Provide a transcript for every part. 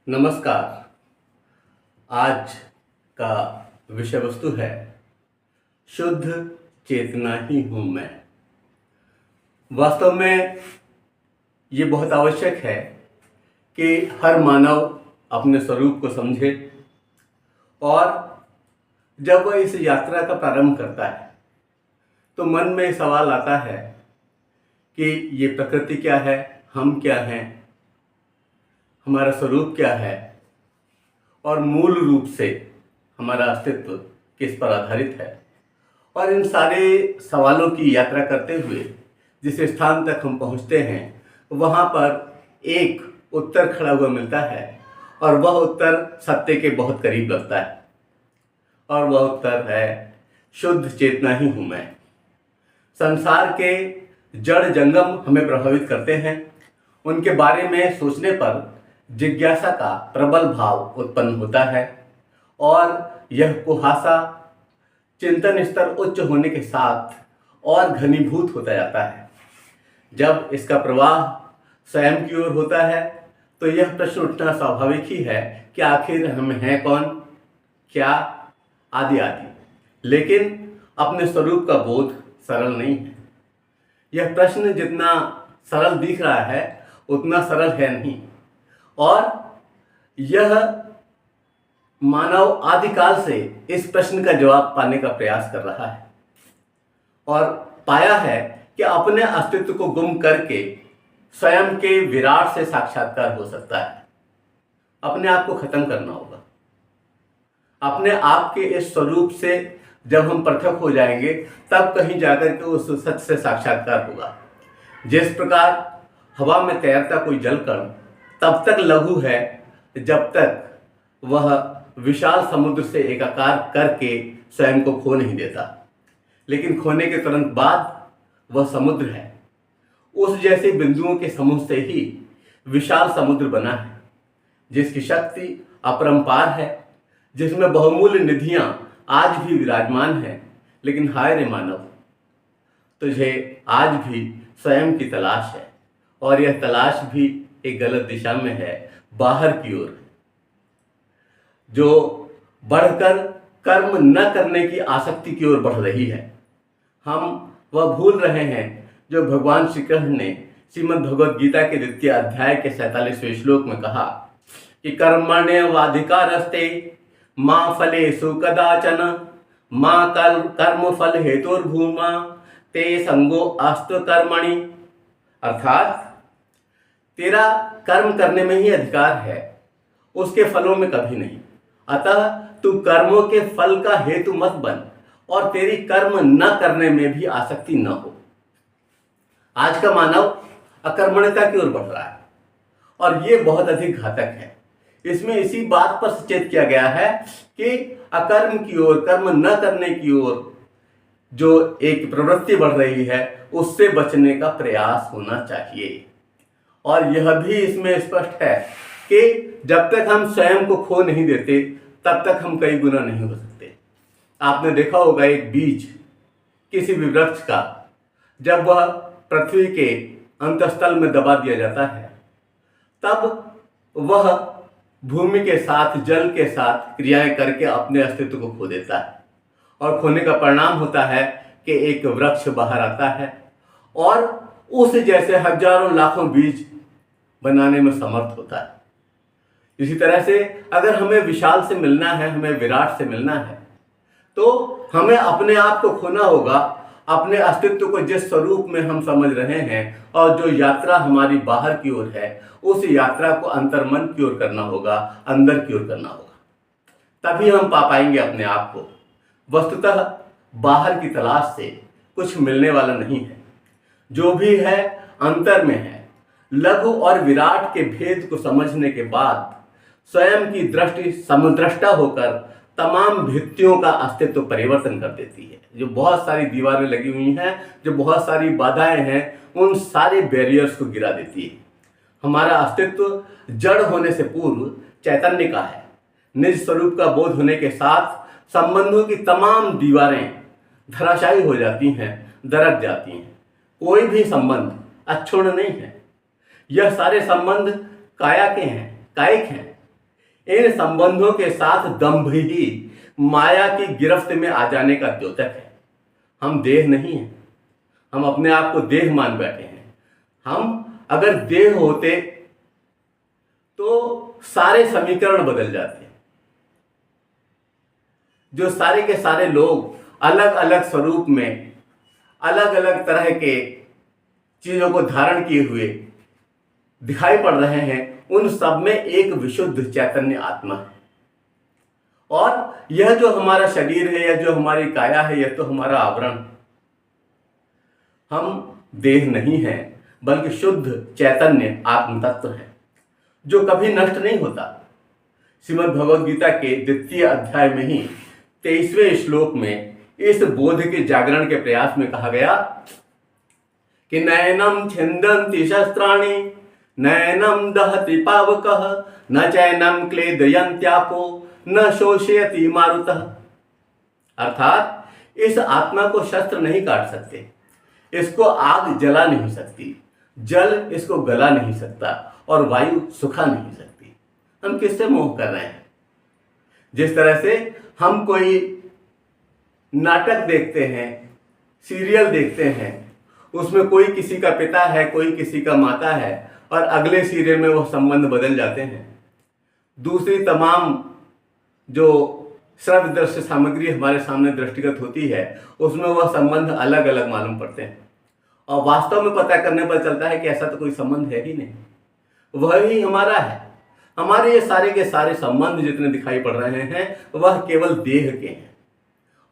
नमस्कार। आज का विषय वस्तु है शुद्ध चेतना ही हूँ मैं। वास्तव में ये बहुत आवश्यक है कि हर मानव अपने स्वरूप को समझे और जब वह इस यात्रा का प्रारंभ करता है तो मन में सवाल आता है कि ये प्रकृति क्या है, हम क्या हैं, हमारा स्वरूप क्या है और मूल रूप से हमारा अस्तित्व किस पर आधारित है। और इन सारे सवालों की यात्रा करते हुए जिस स्थान तक हम पहुंचते हैं वहां पर एक उत्तर खड़ा हुआ मिलता है और वह उत्तर सत्य के बहुत करीब लगता है और वह उत्तर है शुद्ध चेतना ही हूँ मैं। संसार के जड़ जंगम हमें प्रभावित करते हैं, उनके बारे में सोचने पर जिज्ञासा का प्रबल भाव उत्पन्न होता है और यह कुहासा चिंतन स्तर उच्च होने के साथ और घनीभूत होता जाता है। जब इसका प्रवाह स्वयं की ओर होता है तो यह प्रश्न उठना स्वाभाविक ही है कि आखिर हम हैं कौन, क्या, आदि आदि। लेकिन अपने स्वरूप का बोध सरल नहीं है। यह प्रश्न जितना सरल दिख रहा है उतना सरल है नहीं और यह मानव आदिकाल से इस प्रश्न का जवाब पाने का प्रयास कर रहा है और पाया है कि अपने अस्तित्व को गुम करके स्वयं के विराट से साक्षात्कार हो सकता है। अपने आप को खत्म करना होगा। अपने आप के इस स्वरूप से जब हम पृथक हो जाएंगे तब कहीं जाकर के उस सत्य से साक्षात्कार होगा। जिस प्रकार हवा में तैरता कोई जलकण तब तक लघु है जब तक वह विशाल समुद्र से एकाकार करके स्वयं को खो नहीं देता, लेकिन खोने के तुरंत बाद वह समुद्र है। उस जैसे बिंदुओं के समूह से ही विशाल समुद्र बना है, जिसकी शक्ति अपरंपार है, जिसमें बहुमूल्य निधियां आज भी विराजमान हैं। लेकिन हाय रे मानव, तुझे आज भी स्वयं की तलाश है और यह तलाश भी एक गलत दिशा में है, बाहर की ओर, जो बढ़कर कर्म न करने की आसक्ति की ओर बढ़ रही है। हम वह भूल रहे हैं जो भगवान श्री कृष्ण ने श्रीमद् भगवद गीता के 2 अध्याय के 47वें श्लोक में कहा कि कर्मण्येवाधिकारस्ते मां फलेषु कदाचन मां कर्म फल हेतुर्भूमा ते संगो अस्तु कर्मणि। अर्थात तेरा कर्म करने में ही अधिकार है, उसके फलों में कभी नहीं। अतः तू कर्मों के फल का हेतु मत बन और तेरी कर्म न करने में भी आसक्ति न हो। आज का मानव अकर्मण्यता की ओर बढ़ रहा है और ये बहुत अधिक घातक है। इसमें इसी बात पर सचेत किया गया है कि अकर्म की ओर, कर्म न करने की ओर जो एक प्रवृत्ति बढ़ रही है उससे बचने का प्रयास होना चाहिए। और यह भी इसमें स्पष्ट है कि जब तक हम स्वयं को खो नहीं देते तब तक हम कई गुना नहीं हो सकते। आपने देखा होगा एक बीज किसी भी वृक्ष का जब वह पृथ्वी के अंतस्थल में दबा दिया जाता है तब वह भूमि के साथ, जल के साथ क्रियाएं करके अपने अस्तित्व को खो देता है और खोने का परिणाम होता है कि एक वृक्ष बाहर आता है और उस जैसे हजारों लाखों बीज बनाने में समर्थ होता है। इसी तरह से अगर हमें विशाल से मिलना है, हमें विराट से मिलना है, तो हमें अपने आप को खोना होगा, अपने अस्तित्व को जिस स्वरूप में हम समझ रहे हैं और जो यात्रा हमारी बाहर की ओर है उस यात्रा को अंतर्मन की ओर करना होगा, अंदर की ओर करना होगा। तभी हम पा पाएंगे अपने आप को। वस्तुतः बाहर की तलाश से कुछ मिलने वाला नहीं है। जो भी है अंतर में है। लघु और विराट के भेद को समझने के बाद स्वयं की दृष्टि समदृष्टा होकर तमाम भित्तियों का अस्तित्व परिवर्तन कर देती है। जो बहुत सारी दीवारें लगी हुई हैं, जो बहुत सारी बाधाएं हैं, उन सारे बैरियर्स को गिरा देती है। हमारा अस्तित्व जड़ होने से पूर्व चैतन्य का है। निज स्वरूप का बोध होने के साथ संबंधों की तमाम दीवारें धराशायी हो जाती हैं, दरक जाती हैं। कोई भी संबंध अक्षुण्ण नहीं है। यह सारे संबंध काया के हैं, कायिक हैं। इन संबंधों के साथ दंभ ही माया की गिरफ्त में आ जाने का द्योतक है। हम देह नहीं हैं, हम अपने आप को देह मान बैठे हैं। हम अगर देह होते तो सारे समीकरण बदल जाते। जो सारे के सारे लोग अलग अलग स्वरूप में अलग अलग तरह के चीजों को धारण किए हुए दिखाई पड़ रहे हैं, उन सब में एक विशुद्ध चैतन्य आत्मा है। और यह जो हमारा शरीर है, यह जो हमारी काया है, यह तो हमारा आवरण। हम देह नहीं हैं, बल्कि शुद्ध चैतन्य आत्म तत्व है जो कभी नष्ट नहीं होता। श्रीमद् भगवद गीता के 2 अध्याय में ही 23वें श्लोक में इस बोध के जागरण के प्रयास में कहा गया कि नैनम छिन्दन्ति शस्त्राणि नैनम दहति पावकः न चैनम क्लेदयन्त्यापो न शोषयति मारुतः। अर्थात इस आत्मा को शस्त्र नहीं काट सकते, इसको आग जला नहीं सकती, जल इसको गला नहीं सकता और वायु सुखा नहीं सकती। हम किससे मोह कर रहे हैं? जिस तरह से हम कोई नाटक देखते हैं, सीरियल देखते हैं, उसमें कोई किसी का पिता है, कोई किसी का माता है और अगले सीरियल में वो संबंध बदल जाते हैं। दूसरी तमाम जो श्रव्य दृश्य सामग्री हमारे सामने दृष्टिगत होती है, उसमें वह संबंध अलग अलग मालूम पड़ते हैं और वास्तव में पता करने पर चलता है कि ऐसा तो कोई संबंध है ही नहीं, वह ही हमारा है। हमारे ये सारे के सारे संबंध जितने दिखाई पड़ रहे हैं, वह केवल देह के हैं।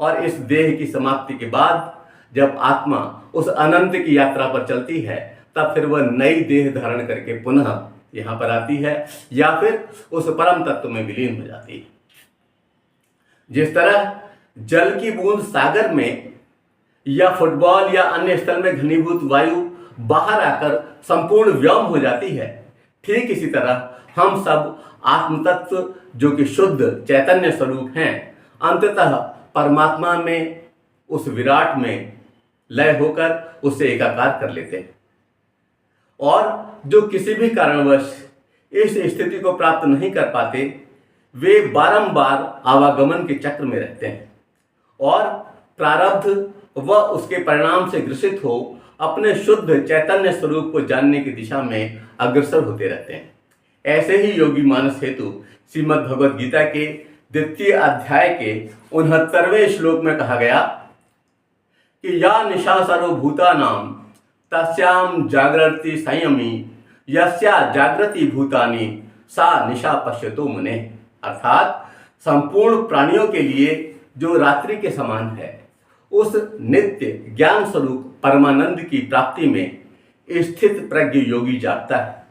और इस देह की समाप्ति के बाद जब आत्मा उस अनंत की यात्रा पर चलती है, तब फिर वह नई देह धारण करके पुनः यहाँ पर आती है या फिर उस परम तत्व में विलीन हो जाती है। जिस तरह जल की बूंद सागर में या फुटबॉल या अन्य स्थल में घनीभूत वायु बाहर आकर संपूर्ण व्योम हो जाती है, ठीक इसी तरह हम सब आत्मतत्व जो कि शुद्ध चैतन्य स्वरूप हैं, अंततः परमात्मा में, उस विराट में लय होकर उससे एकाकार कर लेते हैं। और जो किसी भी कारणवश इस स्थिति को प्राप्त नहीं कर पाते, वे बारंबार आवागमन के चक्र में रहते हैं और प्रारब्ध व उसके परिणाम से ग्रसित हो अपने शुद्ध चैतन्य स्वरूप को जानने की दिशा में अग्रसर होते रहते हैं। ऐसे ही योगी मानस हेतु श्रीमद् भगवद गीता के 2 अध्याय के 69वें श्लोक में कहा गया कि या निशा सर्वभूतानां तस्याम जागृति संयमी यस्या जागृति भूतानि सा निशा पश्यतो मुने। अर्थात संपूर्ण प्राणियों के लिए जो रात्रि के समान है, उस नित्य ज्ञान स्वरूप परमानंद की प्राप्ति में स्थित प्रज्ञ योगी जागता है।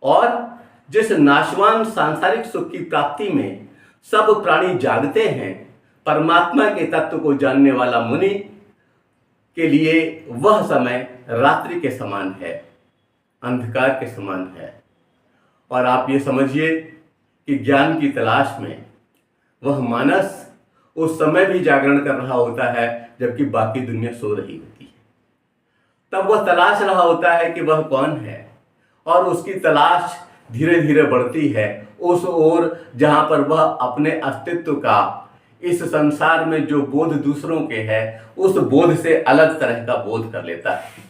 और जिस नाशवान सांसारिक सुख की प्राप्ति में सब प्राणी जागते हैं, परमात्मा के तत्व को जानने वाला मुनि के लिए वह समय रात्रि के समान है, अंधकार के समान है। और आप ये समझिए कि ज्ञान की तलाश में वह मानस उस समय भी जागरण कर रहा होता है जबकि बाकी दुनिया सो रही होती है। तब वह तलाश रहा होता है कि वह कौन है और उसकी तलाश धीरे धीरे बढ़ती है उस ओर जहां पर वह अपने अस्तित्व का इस संसार में जो बोध दूसरों के है, उस बोध से अलग तरह का बोध कर लेता है।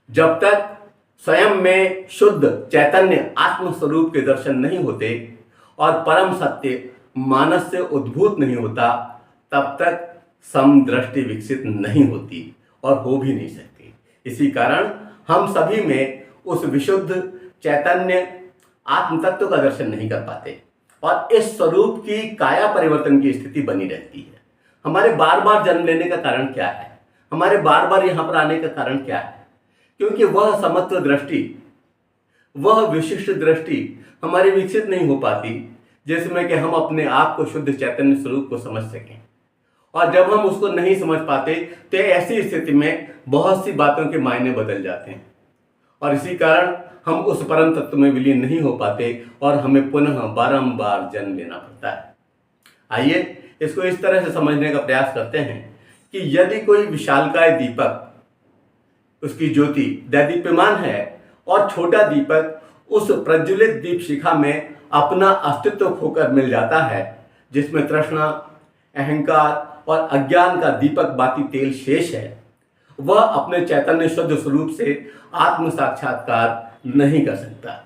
जब तक स्वयं में शुद्ध चैतन्य आत्म स्वरूप के दर्शन नहीं होते और परम सत्य मानस से उद्भूत नहीं होता, तब तक समदृष्टि विकसित नहीं होती और हो भी नहीं सकती। इसी कारण हम सभी में उस विशुद्ध चैतन्य आत्म तत्व का दर्शन नहीं कर पाते और इस स्वरूप की काया परिवर्तन की स्थिति बनी रहती है। हमारे बार बार जन्म लेने का कारण क्या है? हमारे बार बार यहाँ पर आने का कारण क्या है? क्योंकि वह समत्व दृष्टि, वह विशिष्ट दृष्टि हमारी विकसित नहीं हो पाती जिसमें कि हम अपने आप को शुद्ध चैतन्य स्वरूप को समझ सकें। और जब हम उसको नहीं समझ पाते तो ऐसी स्थिति में बहुत सी बातों के मायने बदल जाते हैं और इसी कारण हम उस परम तत्व में विलीन नहीं हो पाते और हमें पुनः बारंबार जन्म लेना पड़ता है। आइए इसको इस तरह से समझने का प्रयास करते हैं कि यदि कोई विशालकाय दीपक, उसकी ज्योति दैदीप्यमान है और छोटा दीपक उस प्रज्वलित दीप शिखा में अपना अस्तित्व खोकर मिल जाता है, जिसमें तृष्णा, अहंकार और अज्ञान का दीपक बाती तेल शेष है। वह अपने चैतन्य शुद्ध स्वरूप से आत्म साक्षात्कार नहीं कर सकता।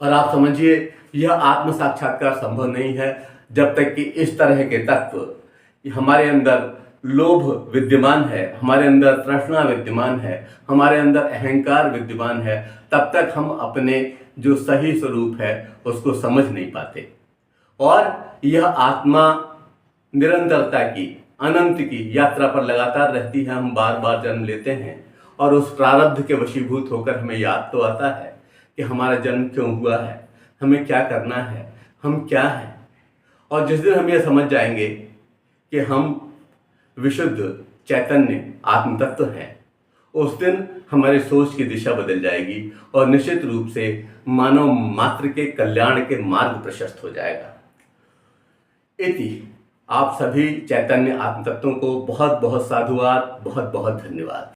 और आप समझिए, यह आत्म साक्षात्कार संभव नहीं है जब तक कि इस तरह के तत्व हमारे अंदर लोभ विद्यमान है, हमारे अंदर तृष्णा विद्यमान है, हमारे अंदर अहंकार विद्यमान है। तब तक हम अपने जो सही स्वरूप है उसको समझ नहीं पाते। और यह आत्मा निरंतरता की, अनंत की यात्रा पर लगातार रहती है। हम बार बार जन्म लेते हैं और उस प्रारब्ध के वशीभूत होकर हमें याद तो आता है कि हमारा जन्म क्यों हुआ है, हमें क्या करना है, हम क्या हैं। और जिस दिन हम ये समझ जाएंगे कि हम विशुद्ध चैतन्य आत्म तत्व हैं, उस दिन हमारी सोच की दिशा बदल जाएगी और निश्चित रूप से मानव मात्र के कल्याण के मार्ग प्रशस्त हो जाएगा। इति आप सभी चैतन्य आत्म तत्वों को बहुत बहुत साधुवाद, बहुत बहुत धन्यवाद।